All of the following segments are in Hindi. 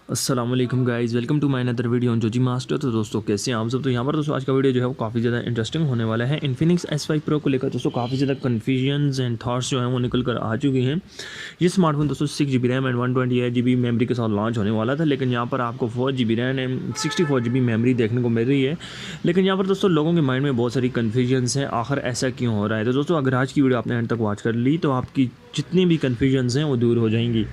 अस्सलाम वालेकुम guys, welcome to my another video on Joji master. तो दोस्तों कैसे हैं आप सब। तो यहाँ पर दोस्तों आज का वीडियो जो है वो काफ़ी ज़्यादा इंटरेस्टिंग होने वाला है। इन्फिनिक्स S5 प्रो को लेकर दोस्तों काफ़ी ज़्यादा कन्फ्यूजन्स एंड थॉट्स जो हैं वो निकल कर आ चुके हैं। ये स्मार्टफोन दोस्तों 6 GB RAM and 128 GB memory के साथ लॉन्च होने वाला था, लेकिन यहाँ पर आपको 4 GB RAM and 64 GB memory देखने को मिल रही है। लेकिन यहाँ पर दोस्तों लोगों के माइंड में बहुत सारी कन्फ्यूजन्स हैं, आखिर ऐसा क्यों हो रहा है। तो दोस्तों अगर आज की वीडियो आपने एंड तक वॉच कर ली तो आपकी जितनी भी कन्फ्यूजन्स हैं वो दूर हो जाएंगी।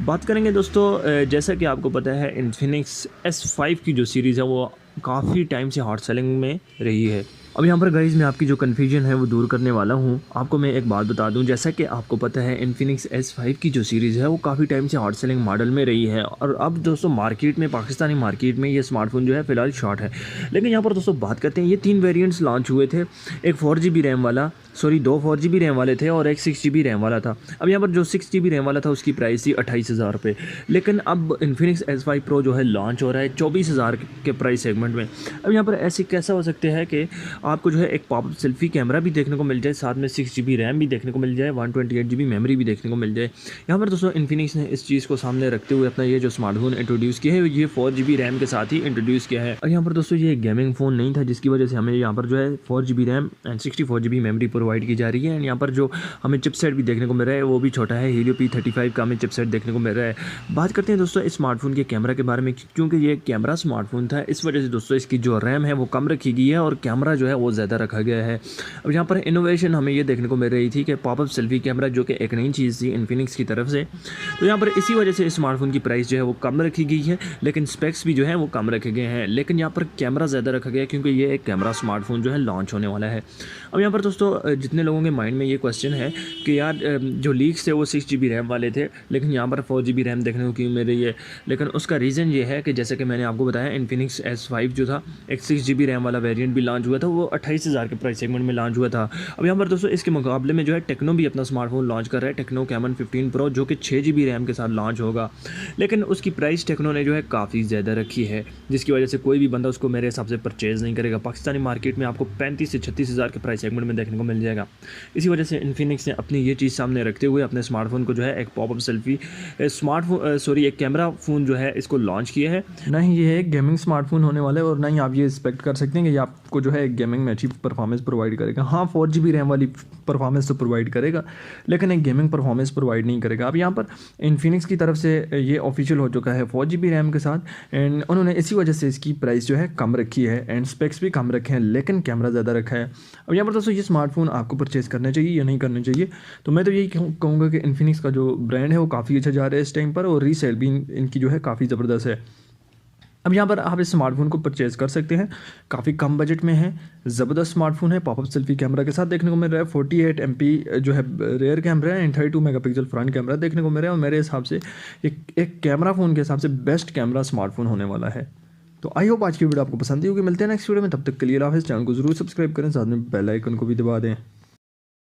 बात करेंगे दोस्तों, जैसा कि आपको पता है इन्फिनिक्स S5 की जो सीरीज़ है वो काफ़ी टाइम से हॉट सेलिंग में रही है। अब यहाँ पर गाइज़ मैं आपकी जो कन्फ्यूजन है वो दूर करने वाला हूँ। आपको मैं एक बात बता दूँ, जैसा कि आपको पता है इन्फिनिक्स S5 की जो सीरीज़ है वो काफ़ी टाइम से हॉट सेलिंग मॉडल में रही है, और अब दोस्तों मार्केट में, पाकिस्तानी मार्केट में ये स्मार्टफोन जो है फ़िलहाल शॉर्ट है। लेकिन यहाँ पर दोस्तों बात करते हैं, ये 3 वेरिएंट्स लॉन्च हुए थे। एक 4 GB रैम वाला, दो 4 GB रैम वाले थे और एक 6 GB रैम वाला था। अब यहाँ पर जो 6 GB रैम वाला था उसकी प्राइस थी 28,000 रुपये। लेकिन अब इन्फिनिक्स S5 प्रो जो है लॉन्च हो रहा है 24,000 के प्राइस सेगमेंट में। अब यहाँ पर ऐसे कैसा हो सकता है कि आपको जो है एक पॉपअप सेल्फी कैमरा भी देखने को मिल जाए, साथ में 6 GB रैम भी देखने को मिल जाए, 128 GB मेमोरी भी देखने को मिल जाए। यहाँ पर दोस्तों इन्फिनिक्स ने इस चीज़ को सामने रखते हुए अपना ये जो स्मार्टफोन इंट्रोड्यूस किया है ये 4 GB रैम के साथ ही इंट्रोड्यूस किया है। और यहाँ पर दोस्तों ये गेमिंग फ़ोन नहीं था, जिसकी वजह से हमें यहाँ पर जो है 4 GB RAM and 64 GB memory provide की जा रही है। एंड यहाँ पर जो हमें चिपसेट भी देखने को मिल रहा है वो भी छोटा है, हीलियो P35 का हमें चिपसेट देखने को मिल रहा है। बात करते हैं दोस्तों इस स्मार्टफोन के कैमरा के बारे में, क्योंकि ये कैमरा स्मार्टफोन था, इस वजह से दोस्तों इसकी जो रैम है वो कम रखी गई है और कैमरा जो है वो ज़्यादा रखा गया है। अब यहाँ पर इनोवेशन हमें ये देखने को मिल रही थी कि पॉपअप सेल्फी कैमरा, जो कि एक नई चीज़ थी इन्फिनिक्स की तरफ से, तो यहाँ पर इसी वजह से स्मार्टफोन की प्राइस जो है वो कम रखी गई है, लेकिन स्पेक्स भी जो है वो कम रखे गए हैं। लेकिन यहाँ पर कैमरा ज़्यादा रखा गया क्योंकि ये एक कैमरा स्मार्टफोन जो है लॉन्च होने वाला है। अब यहाँ पर दोस्तों जितने लोगों के माइंड में ये क्वेश्चन है कि यार जो लीक्स थे वो 6 GB रैम वाले थे, लेकिन यहाँ पर 4 GB रैम देखने को क्यों मिल रही है। लेकिन उसका रीज़न ये है कि जैसे कि मैंने आपको बताया इन्फिनिक्स S5 जो था, एक 6 GB रैम वाला वेरिएंट भी लॉन्च हुआ था, वो 28,000 के प्राइस सेगमेंट में लॉन्च हुआ था। अब यहाँ पर दोस्तों इसके मुकाबले में जो है टेक्नो भी अपना स्मार्टफोन लॉन्च कर रहा है, टेक्नो कैमन 15 प्रो, जो कि 6 GB रैम के साथ लॉन्च होगा। लेकिन उसकी प्राइस टेक्नो ने जो है काफ़ी ज़्यादा रखी है, जिसकी वजह से कोई भी बंदा उसको मेरे हिसाब से परचेज़ नहीं करेगा। पाकिस्तानी मार्केट में आपको 35 से 36,000 के प्राइस सेगमेंट में देखने को मिल जाएगा। इसी वजह से इन्फिनिक्स ने अपनी ये चीज़ सामने रखते हुए अपने स्मार्टफोन को जो है एक पॉपअप सेल्फी एक कैमरा फ़ोन जो है इसको लॉन्च किया है। ना ही ये एक गेमिंग स्मार्टफोन होने वाला है और ना ही आप ये एक्सपेक्ट कर सकते हैं कि ये आपको जो है एक गेमिंग में अच्छी परफॉर्मेंस प्रोवाइड करेगा। हाँ, 4 GB रैम वाली परफॉर्मेंस तो प्रोवाइड करेगा, लेकिन एक गेमिंग परफॉर्मेंस प्रोवाइड नहीं करेगा। अब यहाँ पर इन्फिनिक्स की तरफ से ये ऑफिशियल हो चुका है 4 GB रैम के साथ, एंड उन्होंने इसी वजह से इसकी प्राइस जो है कम रखी है एंड स्पेक्स भी कम रखे हैं, लेकिन कैमरा ज़्यादा रखा है। अब यहाँ पर दोस्तों ये स्मार्टफोन आपको परचेज़ करना चाहिए या नहीं करना चाहिए, तो मैं तो यही कहूँगा कि इन्फिनिक्स का जो ब्रांड है वो काफ़ी अच्छा जा रहा है इस टाइम पर, और रीसेल भी इनकी जो है काफ़ी ज़बरदस्त है। अब यहाँ पर आप इस स्मार्टफोन को परचेज़ कर सकते हैं, काफ़ी कम बजट में है, ज़बरदस्त स्मार्टफोन है, पॉपअप सेल्फी कैमरा के साथ देखने को मिल रहा है, 48 MP जो है रेयर कैमरा है एंड 32 मेगापिक्सल फ्रंट कैमरा देखने को मिल रहा है, और मेरे हिसाब से एक कैमरा फ़ोन के हिसाब से बेस्ट कैमरा स्मार्टफोन होने वाला है। तो आई होप आज की वीडियो आपको पसंद आई होगी। मिलते हैं नेक्स्ट वीडियो में, तब तक के लिए अल्लाह हाफ़िज़। चैनल को जरूर सब्सक्राइब करें, साथ में बेल आइकन को भी दबा दें।